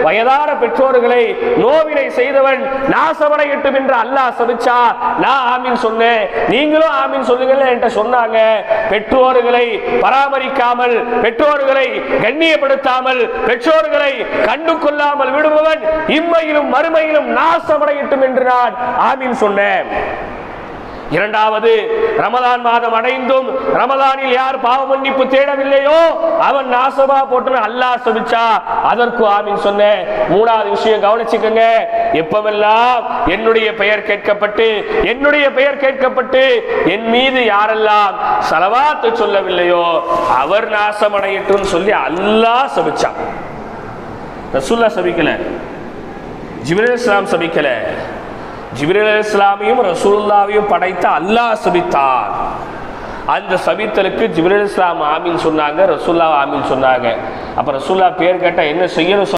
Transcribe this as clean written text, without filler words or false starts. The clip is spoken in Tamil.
வயதான பெற்றோர்களை நோவினை செய்தவன் நாசமடையட்டும் என்று அல்லாஹ் சபிச்சா. நான் ஆமீன் சொன்னேன், நீங்களும் ஆமீன் சொல்லுங்கள் என்று சொன்னாங்க. பெற்றோர்களை பராமரிக்காமல், பெற்றோர்களை கண்ணியப்படுத்தாமல், பெற்றோர்களை கண்டு கொள்ளாமல் விடுபவன் இம்மையிலும் மறுமையிலும் நாசமடையட்டும் என்று நான் ஆமீன் சொன்னேன். இரண்டாவது, ரமலான் மாதம் அடைந்தும் ரமலானில் யார் பாவ மன்னிப்பு தேடவில்லையோ அவன் நாசமா போட்டு அல்லாஹ் சபிச்சா. அதற்கு ஆமீன் சொன்னேன். மூணாவது விஷயம் கவனிச்சுக்கங்க, எப்பவெல்லாம் என்னுடைய பெயர் கேட்கப்பட்டு என் மீது யாரெல்லாம் ஸலவாத் சொல்லவில்லையோ அவர் நாசமடையட்டும் சொல்லி அல்லாஹ் சபிச்சான். ரசூலுல்லாஹ் சபிக்கல, ஜிப்ரீல் அலைஹிஸ்ஸலாம் சபிக்கல. ஜிப்ரீல் அலைஹிஸ்ஸலாமையும் ரசூலுல்லாஹ்வையும் படைத்த அல்லாஹ் சபித்தான். அந்த சபித்தலுக்கு ஜிப்ரீல் அலைஹிஸ்ஸலாம் ஆமீன் சொன்னாங்க, ரசூலுல்லாஹ் ஆமீன் சொன்னாங்க. அப்ப ரசூலுல்லாஹ் பேர் கேட்டா என்ன செய்யணும்?